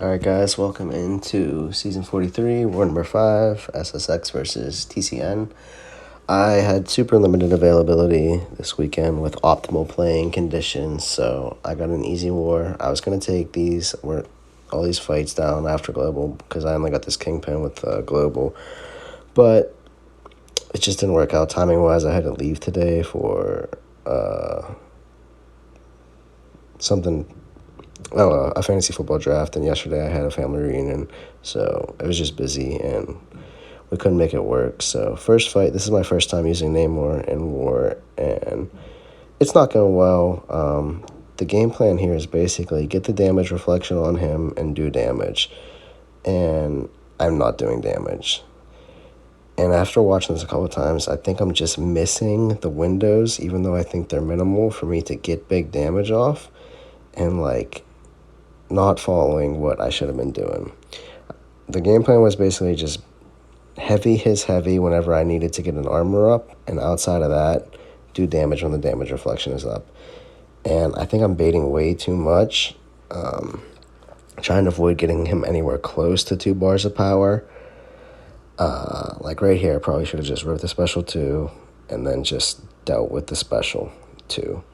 Alright guys, welcome into Season 43, War number 5, SSx versus TCN. I had super limited availability this weekend with optimal playing conditions, so I got an easy war. I was going to take all these fights down after Global because I only got this Kingpin with Global, but it just didn't work out timing-wise. I had to leave today for a fantasy football draft, and yesterday I had a family reunion, so it was just busy and we couldn't make it work. So first fight, this is my first time using Namor in War, and it's not going well. The game plan here is basically get the damage reflection on him and do damage, and I'm not doing damage. And after watching this a couple of times, I think I'm just missing the windows, even though I think they're minimal, for me to get big damage off, and not following what I should have been doing. The game plan was basically just heavy his heavy whenever I needed to get an armor up, and outside of that, do damage when the damage reflection is up. And I think I'm baiting way too much, trying to avoid getting him anywhere close to 2 bars of power. Like right here, I probably should have just wrote the special 2 and then just dealt with the special 2.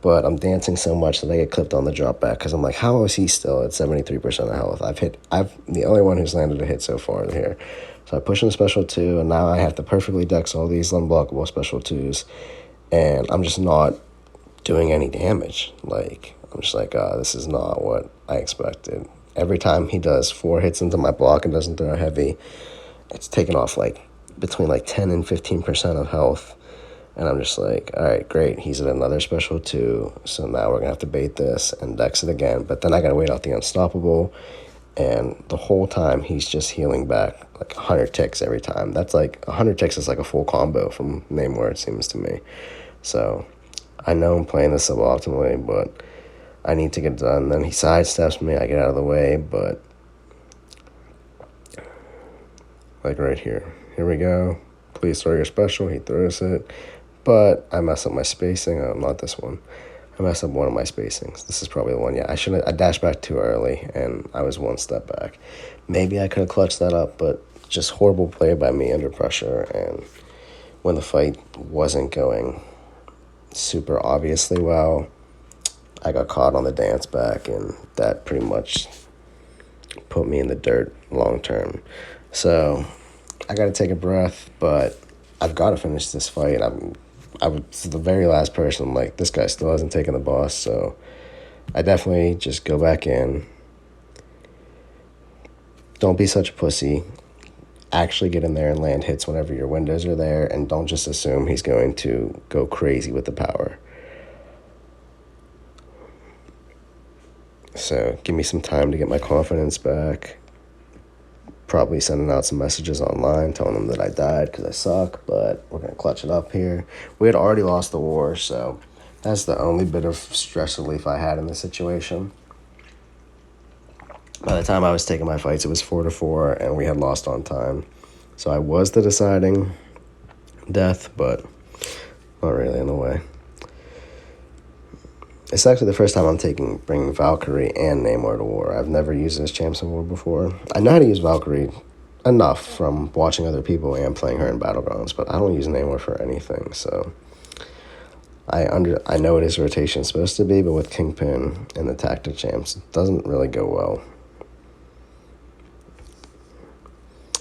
But I'm dancing so much that I get clipped on the drop back because I'm like, how is he still at 73% of health? I'm the only one who's landed a hit so far here. So I push in the special 2, and now I have to perfectly dex all these unblockable special 2s, and I'm just not doing any damage. I'm just like, this is not what I expected. Every time he does 4 hits into my block and doesn't throw heavy, it's taken off between 10 and 15% of health. And I'm just like, all right, great. He's at another special 2, so now we're going to have to bait this and dex it again. But then I got to wait out the unstoppable, and the whole time he's just healing back 100 ticks every time. That's 100 ticks is like a full combo from Namor, it seems to me. So I know I'm playing this suboptimally, but I need to get it done. Then he sidesteps me, I get out of the way, but right here. Here we go. Please throw your special. He throws it. But I mess up my spacing. Oh, not this one. I messed up one of my spacings. This is probably the one. Yeah, I dashed back too early, and I was 1 step back. Maybe I could have clutched that up, but just horrible play by me under pressure. And when the fight wasn't going super obviously well, I got caught on the dance back, and that pretty much put me in the dirt long term. So I got to take a breath, but I've got to finish this fight. I was the very last person. I'm like, this guy still hasn't taken the boss, so I definitely just go back in. Don't be such a pussy. Actually get in there and land hits whenever your windows are there, and don't just assume he's going to go crazy with the power. So give me some time to get my confidence back. Probably sending out some messages online telling them that I died because I suck, but we're going to clutch it up here. We had already lost the war, so that's the only bit of stress relief I had in this situation. By the time I was taking my fights, it was 4-4, and we had lost on time. So I was the deciding death, but not really in a way. It's actually the first time I'm bringing Valkyrie and Namor to war. I've never used this champs in war before. I know how to use Valkyrie enough from watching other people and playing her in Battlegrounds, but I don't use Namor for anything, so I know what his rotation is supposed to be, but with Kingpin and the tactic champs, it doesn't really go well.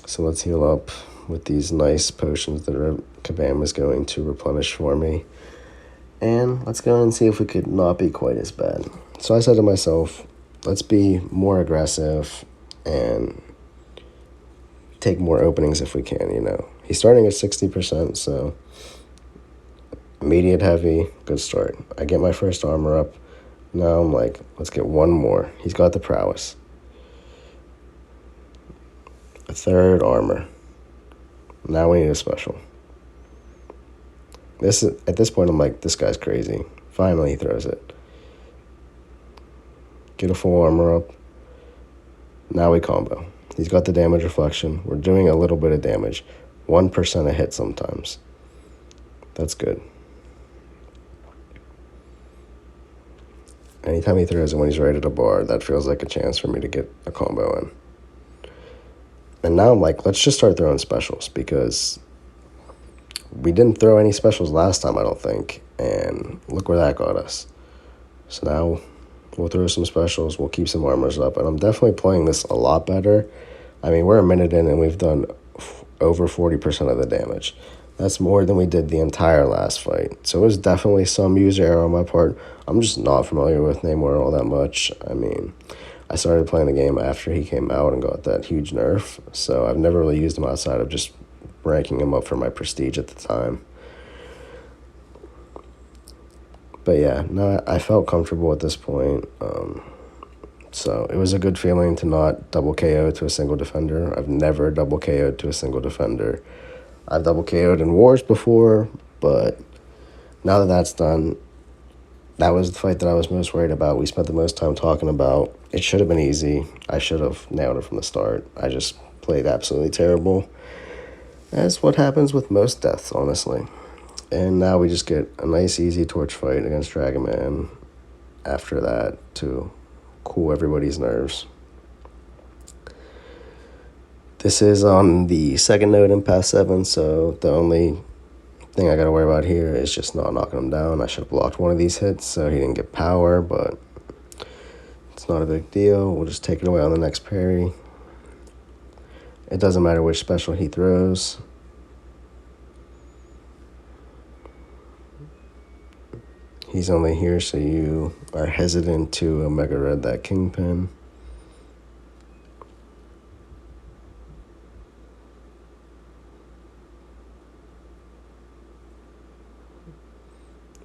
So let's heal up with these nice potions that Kabam is going to replenish for me. And let's go and see if we could not be quite as bad. So I said to myself, let's be more aggressive and take more openings if we can, He's starting at 60%, so immediate heavy, good start. I get my first armor up. Now I'm like, let's get one more. He's got the prowess. A 3rd armor. Now we need a special. At this point, I'm like, this guy's crazy. Finally, he throws it. Get a full armor up. Now we combo. He's got the damage reflection. We're doing a little bit of damage. 1% a hit sometimes. That's good. Anytime he throws it when he's right at a bar, that feels like a chance for me to get a combo in. And now I'm like, let's just start throwing specials, because we didn't throw any specials last time, I don't think. And look where that got us. So now we'll throw some specials. We'll keep some armors up. And I'm definitely playing this a lot better. I mean, we're a minute in and we've done over 40% of the damage. That's more than we did the entire last fight. So it was definitely some user error on my part. I'm just not familiar with Namor all that much. I mean, I started playing the game after he came out and got that huge nerf. So I've never really used him outside of just ranking him up for my prestige at the time. But yeah, no, I felt comfortable at this point. So it was a good feeling to not double KO to a single defender. I've never double KO'd to a single defender. I've double KO'd in wars before, but now that that's done, that was the fight that I was most worried about. We spent the most time talking about. It should have been easy. I should have nailed it from the start. I just played absolutely terrible. That's what happens with most deaths, honestly. And now we just get a nice, easy torch fight against Dragon Man after that to cool everybody's nerves. This is on the second node in Path 7, so the only thing I gotta worry about here is just not knocking him down. I should have blocked one of these hits so he didn't get power, but it's not a big deal. We'll just take it away on the next parry. It doesn't matter which special he throws. He's only here so you are hesitant to Omega Red that Kingpin.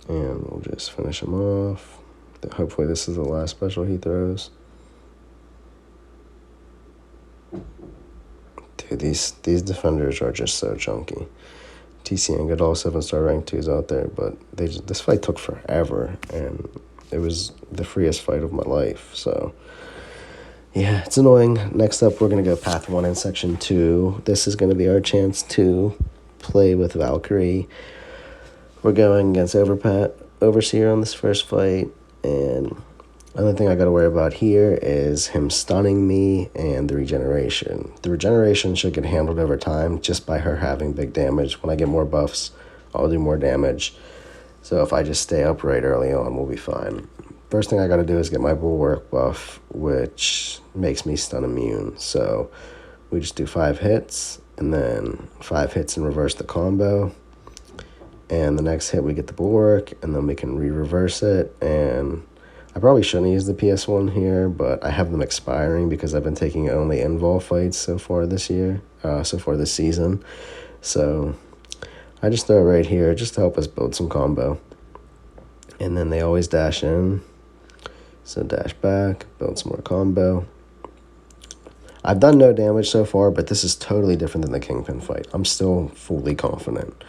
And we'll just finish him off. Hopefully this is the last special he throws. Dude, these defenders are just so chunky. TCN got all 7-star rank 2s out there, but this fight took forever, and it was the freest fight of my life. So yeah, it's annoying. Next up, we're going to go Path 1 in Section 2. This is going to be our chance to play with Valkyrie. We're going against Overseer on this first fight, and another thing I got to worry about here is him stunning me and the regeneration. The regeneration should get handled over time just by her having big damage. When I get more buffs, I'll do more damage. So if I just stay upright early on, we'll be fine. First thing I got to do is get my Bulwark buff, which makes me stun immune. So we just do 5 hits, and then 5 hits and reverse the combo. And the next hit we get the Bulwark, and then we can re-reverse it. And I probably shouldn't use the PS1 here, but I have them expiring because I've been taking only invol fights so far this season. So I just throw it right here just to help us build some combo. And then they always dash in. So dash back, build some more combo. I've done no damage so far, but this is totally different than the Kingpin fight. I'm still fully confident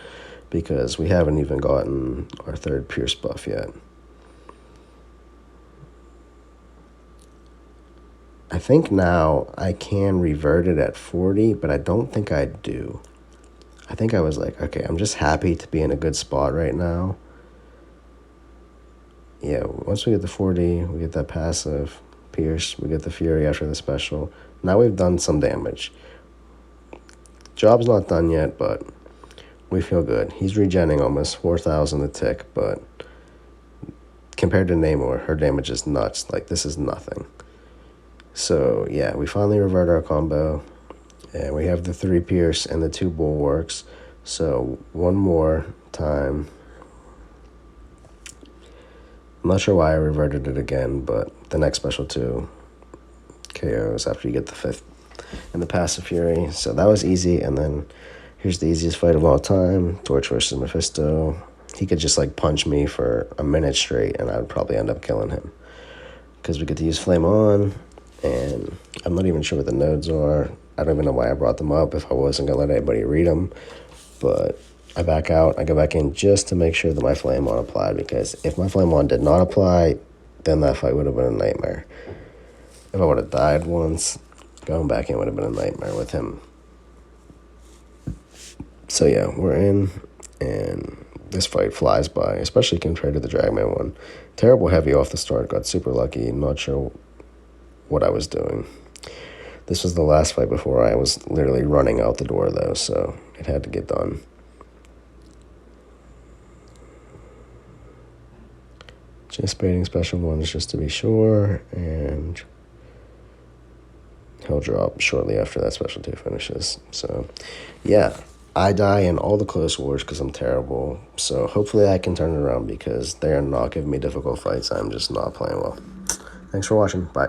because we haven't even gotten our 3rd Pierce buff yet. I think now I can revert it at 40, but I don't think I do. I think I was like, okay, I'm just happy to be in a good spot right now. Yeah, once we get the 40, we get that passive Pierce, we get the Fury after the special. Now we've done some damage. Job's not done yet, but we feel good. He's regenning almost 4,000 a tick, but compared to Namor, her damage is nuts. Like, this is nothing. So, yeah, we finally revert our combo, and we have the 3 Pierce and the 2 Bulwarks. So, one more time. I'm not sure why I reverted it again, but the next special 2 KOs after you get the 5th and the passive Fury. So, that was easy, and then here's the easiest fight of all time, Torch versus Mephisto. He could just, like, punch me for a minute straight, and I would probably end up killing him. Because we get to use Flame On. And I'm not even sure what the nodes are. I don't even know why I brought them up if I wasn't going to let anybody read them. But I back out. I go back in just to make sure that my Flame On applied. Because if my Flame On did not apply, then that fight would have been a nightmare. If I would have died once, going back in would have been a nightmare with him. So yeah, we're in. And This fight flies by, especially compared to the Dragman one. Terrible heavy off the start, got super lucky, not sure what I was doing. This was the last fight before I was literally running out the door, though, so it had to get done. Just baiting special ones just to be sure, and he'll drop shortly after that special 2 finishes. So, yeah, I die in all the close wars because I'm terrible. So hopefully I can turn it around because they are not giving me difficult fights. I'm just not playing well. Thanks for watching. Bye.